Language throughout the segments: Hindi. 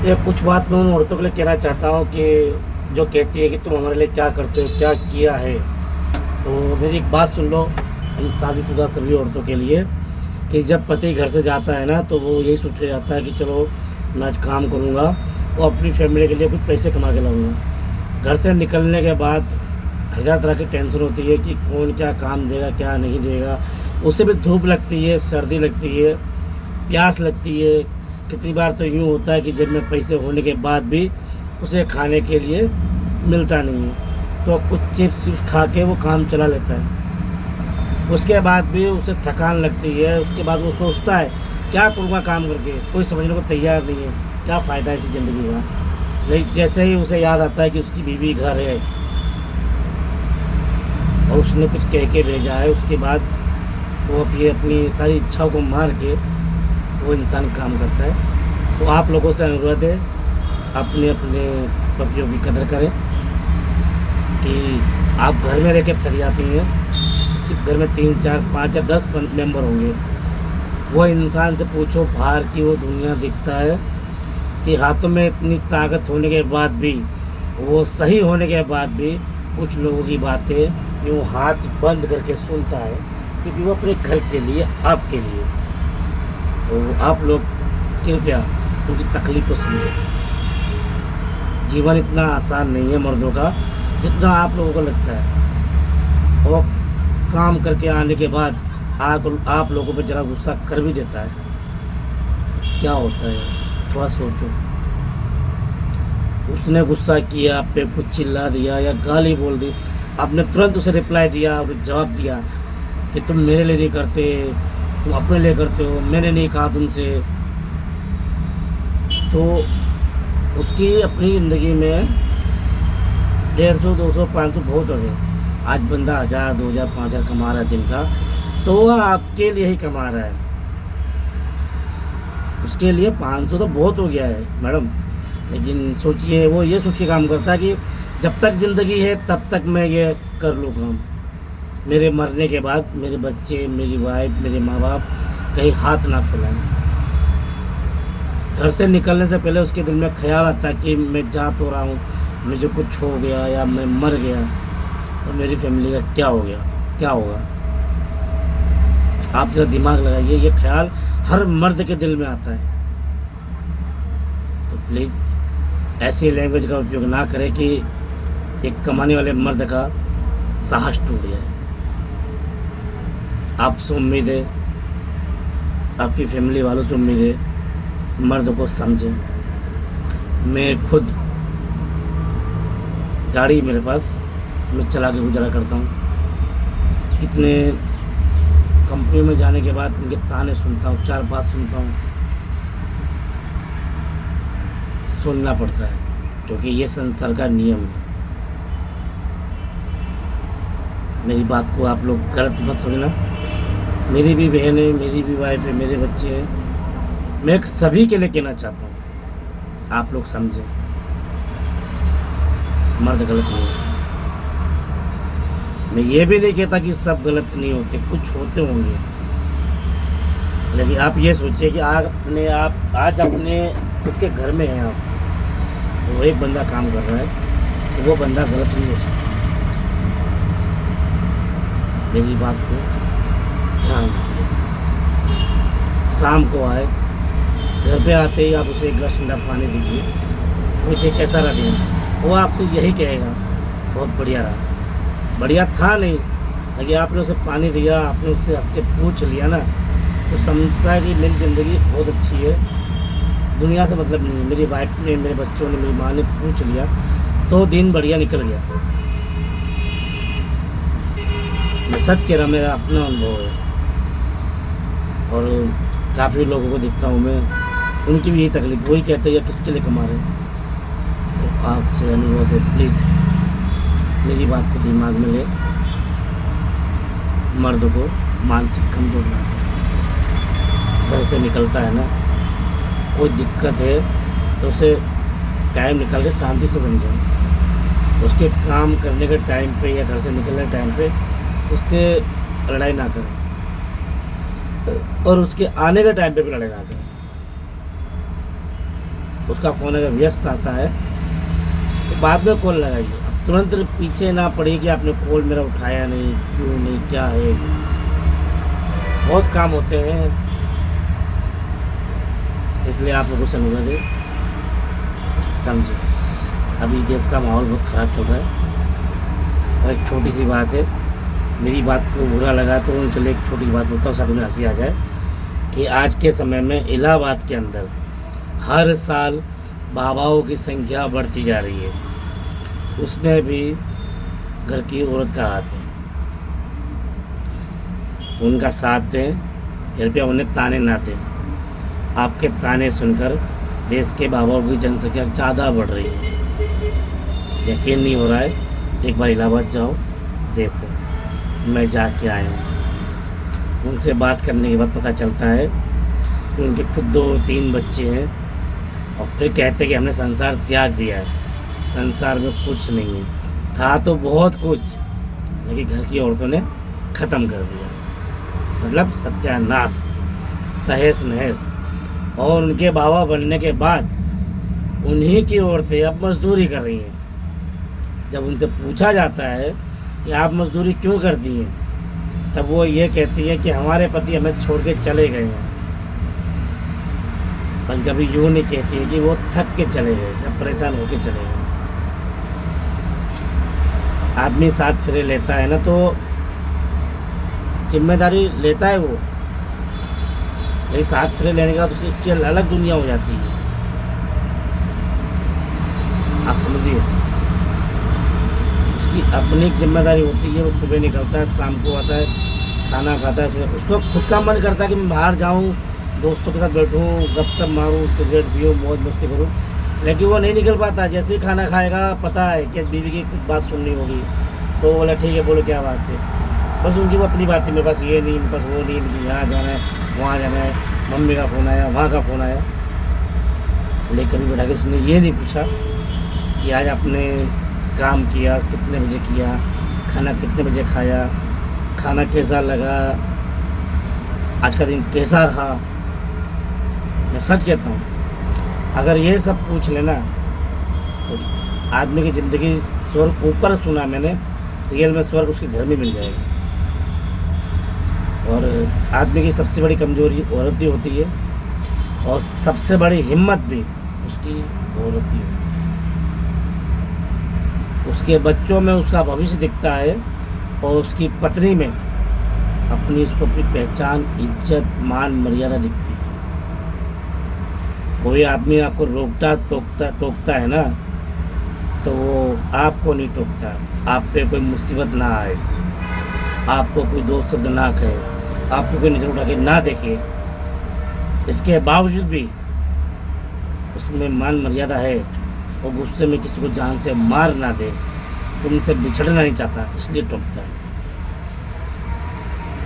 ये कुछ बात मैं उन औरतों के लिए कहना चाहता हूँ कि जो कहती है कि तुम हमारे लिए क्या करते हो, क्या किया है। तो मेरी एक बात सुन लो, इन शादीशुदा सभी औरतों के लिए, कि जब पति घर से जाता है ना, तो वो यही सोच के जाता है कि चलो मैं आज काम करूँगा और अपनी फैमिली के लिए कुछ पैसे कमा के लाऊँगा। घर से निकलने के बाद हज़ार तरह की टेंशन होती है कि कौन क्या काम देगा, क्या नहीं देगा। उससे भी धूप लगती है, सर्दी लगती है, प्यास लगती है। कितनी बार तो यूँ होता है कि जेब में पैसे होने के बाद भी उसे खाने के लिए मिलता नहीं है, तो कुछ चिप्स विप्स खा के वो काम चला लेता है। उसके बाद भी उसे थकान लगती है, उसके बाद वो सोचता है क्या करूँगा काम करके, कोई समझने को तैयार नहीं है, क्या फ़ायदा है इसी ज़िंदगी का। लेकिन जैसे ही उसे याद आता है कि उसकी बीवी घर है और उसने कुछ कह के भेजा है, उसके बाद वो अपनी अपनी सारी इच्छाओं को मार के वो इंसान काम करता है। तो आप लोगों से अनुरोध है, अपने अपने पतियों की कदर करें कि आप घर में रह के थक जाती हैं। सिर्फ घर में 3 4 5 या 10 मेंबर होंगे, वो इंसान से पूछो बाहर की वो दुनिया दिखता है कि हाथों में इतनी ताकत होने के बाद भी, वो सही होने के बाद भी कुछ लोगों की बातें यूँ हाथ बंद करके सुनता है, क्योंकि वो अपने घर के लिए, आपके लिए। तो आप लोग कृपया उनकी तकलीफ़ को समझें। जीवन इतना आसान नहीं है मर्दों का जितना आप लोगों को लगता है। और काम करके आने के बाद आप लोगों पे ज़रा गुस्सा कर भी देता है। क्या होता है, थोड़ा सोचो। उसने गुस्सा किया, आप पे कुछ चिल्ला दिया या गाली बोल दी, आपने तुरंत उसे रिप्लाई दिया और जवाब दिया कि तुम मेरे लिए नहीं करते, तुम अपने लिए करते हो, मैंने नहीं कहा तुमसे। तो उसकी अपनी ज़िंदगी में 150, 200, 500 बहुत हो गए। आज बंदा 1000, 2000, 5000 कमा रहा है दिन का, तो वह आपके लिए ही कमा रहा है। उसके लिए 500 तो बहुत हो गया है मैडम। लेकिन सोचिए, वो ये सोच के काम करता है कि जब तक ज़िंदगी है तब तक मैं ये कर लूँ काम। मेरे मरने के बाद मेरे बच्चे, मेरी वाइफ, मेरे माँ बाप कहीं हाथ ना फैलाएं। घर से निकलने से पहले उसके दिल में ख्याल आता है कि मैं जा तो रहा हूँ, मुझे कुछ हो गया या मैं मर गया तो मेरी फैमिली का क्या हो गया, क्या होगा। आप जरा दिमाग लगाइए, ये ख्याल हर मर्द के दिल में आता है। तो प्लीज़ ऐसी लैंग्वेज का उपयोग ना करें कि एक कमाने वाले मर्द का साहस टूट जाए। आपसे उम्मीद है, आपकी फैमिली वालों से उम्मीद है, मर्द को समझें। मैं खुद गाड़ी मेरे पास, मैं चला के गुजारा करता हूँ। कितने कंपनियों में जाने के बाद उनके ताने सुनता हूँ, 4 बात सुनता हूँ, सुनना पड़ता है क्योंकि ये संसार का नियम है। मेरी बात को आप लोग गलत मत समझना। मेरी भी बहन है, मेरी भी वाइफ है, मेरे बच्चे हैं। मैं एक सभी के लिए कहना चाहता हूँ, आप लोग समझें, मर्द गलत नहीं है। मैं ये भी नहीं कहता कि सब गलत नहीं होते, कुछ होते होंगे। लेकिन आप ये सोचिए कि आप आज अपने खुद के घर में हैं आप, तो वो एक बंदा काम कर रहा है, तो वो बंदा गलत नहीं हो सकता। मेरी बात को ध्यान रखिए। शाम को आए, घर पे आते ही आप उसे एक गिलास ठंडा पानी दीजिए, पूछिए कैसा रहा दिन। वो आपसे यही कहेगा बहुत बढ़िया रहा। बढ़िया था नहीं, लेकिन आपने उसे पानी दिया, आपने उससे हंस के पूछ लिया ना, तो समझता है कि मेरी ज़िंदगी बहुत अच्छी है, दुनिया से मतलब नहीं है। मेरी वाइफ ने, मेरे बच्चों ने, मेरी माँ ने पूछ लिया तो दिन बढ़िया निकल गया। मैं सच कह रहा, मेरा अपना अनुभव है। और काफ़ी लोगों को देखता हूँ मैं, उनकी भी यही तकलीफ, वही कहते हैं या किसके लिए कमा रहे हैं। तो आपसे अनुरोध है, प्लीज़ मेरी बात को दिमाग में ले। मर्द को मानसिक कमजोर ना करें। घर से निकलता है ना, कोई दिक्कत है तो उसे टाइम निकाल के शांति से समझें। उसके काम करने के टाइम पे या घर से निकलने के टाइम पे उससे लड़ाई ना करें, और उसके आने के टाइम पे भी लड़ाई ना करें। उसका फ़ोन अगर व्यस्त आता है तो बाद में कॉल लगाइए। अब तुरंत पीछे ना पड़िए कि आपने कॉल मेरा उठाया नहीं, क्यों नहीं, क्या है। बहुत काम होते हैं, इसलिए आप लोगों से अनुरोध है, समझिए। अभी देश का माहौल बहुत ख़राब चल रहा है। और एक छोटी सी बात है, मेरी बात को बुरा लगा तो उनके लिए एक छोटी बात बोलता हूँ, शायद उन्हें हंसी आ जाए, कि आज के समय में इलाहाबाद के अंदर हर साल बाबाओं की संख्या बढ़ती जा रही है, उसमें भी घर की औरत का हाथ है। उनका साथ दें, कृपया उन्हें ताने ना दें। आपके ताने सुनकर देश के बाबाओं की जनसंख्या ज़्यादा बढ़ रही है। यकीन नहीं हो रहा है, एक बार इलाहाबाद जाओ, देखो। मैं जाके आया हूँ। उनसे बात करने के बाद पता चलता है कि उनके खुद 2-3 बच्चे हैं, और फिर कहते हैं कि हमने संसार त्याग दिया है। संसार में कुछ नहीं है, था तो बहुत कुछ, लेकिन घर की औरतों ने ख़त्म कर दिया। मतलब सत्यानाश, तहस नहस। और उनके बाबा बनने के बाद उन्हीं की औरतें अब मजदूरी कर रही हैं। जब उनसे पूछा जाता है कि आप मजदूरी क्यों करती हैं, तब वो ये कहती है कि हमारे पति हमें छोड़ के चले गए हैं। पर कभी यूँ नहीं कहती है कि वो थक के चले गए या परेशान होके चले गए। आदमी साथ फेरे लेता है ना, तो जिम्मेदारी लेता है वो, लेकिन साथ फेरे लेने के बाद उसकी अलग दुनिया हो जाती है। आप समझिए, उसकी अपनी एक जिम्मेदारी होती है। वो सुबह निकलता है, शाम को आता है, खाना खाता है। उसको खुद का मन करता है कि मैं बाहर जाऊँ, दोस्तों के साथ बैठूँ, गपशप मारूँ, सिगरेट पीऊँ, मौज मस्ती करूँ, लेकिन वो नहीं निकल पाता। जैसे ही खाना खाएगा, पता है कि बीवी की कुछ बात सुननी होगी, तो बोला ठीक है, बोलो क्या बात है। बस उनकी वो अपनी बात है, मेरे पास ये नहीं, मेरे पास वो नहीं, मुझे यहाँ जाना है, वहाँ जाना है, मम्मी का फ़ोन आया, वहाँ का फ़ोन आया। लेकिन कभी बैठा के उसने ये नहीं पूछा कि आज आपने काम किया, कितने बजे किया, खाना कितने बजे खाया, खाना कैसा लगा, आज का दिन कैसा रहा। मैं सच कहता हूँ, अगर ये सब पूछ लेना तो आदमी की ज़िंदगी स्वर्ग, ऊपर सुना मैंने, रियल में स्वर्ग उसके घर में मिल जाएगा। और आदमी की सबसे बड़ी कमजोरी औरत भी होती है, और सबसे बड़ी हिम्मत भी उसकी औरत ही होती है। उसके बच्चों में उसका भविष्य दिखता है, और उसकी पत्नी में उसको अपनी पहचान, इज्जत, मान, मर्यादा दिखती है। कोई आदमी आपको टोकता है ना, तो वो आपको नहीं टोकता। आप पे कोई मुसीबत ना आए, आपको कोई दोस्त ना कहे, आपको कोई नज़र उठा के ना देखे, इसके बावजूद भी उसमें मान मर्यादा है, और गुस्से में किसी को जान से मार ना दे, तुमसे बिछड़ना नहीं चाहता, इसलिए टोकता है।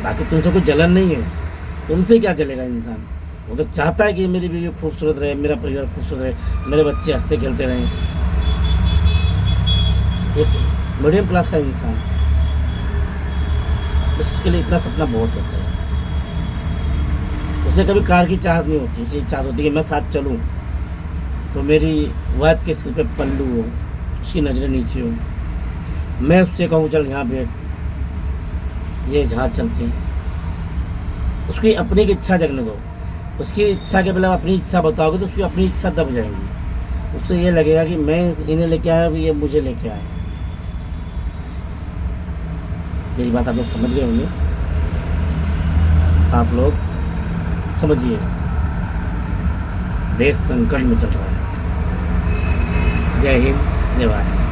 बाकी तुमसे कोई जलन नहीं है, तुमसे क्या चलेगा इंसान। वो तो चाहता है कि मेरी बीवी खूबसूरत रहे, मेरा परिवार खूबसूरत रहे, मेरे बच्चे हंसते खेलते रहें। एक मीडियम क्लास का इंसान, बस इसके लिए इतना सपना बहुत होता है। उसे कभी कार की चाहत नहीं होती, उसे चाहत होती है कि मैं साथ चलूं, तो मेरी वाइफ के सिर पे पल्लू हो, उसकी नज़रें नीचे हो, मैं उससे कहूँ चल यहाँ बैठ, ये जहाँ चलते हैं। उसकी अपनी की इच्छा जगने दो। उसकी इच्छा के पहले अपनी इच्छा बताओगे तो उसकी अपनी इच्छा दब जाएंगी। उससे ये लगेगा कि मैं इन्हें लेके आया, ये मुझे लेके आए। मेरी बात आप लोग समझ गए होंगे, आप लोग समझिए। देश संकट में चल रहा है। जय हिंद, जय भारत।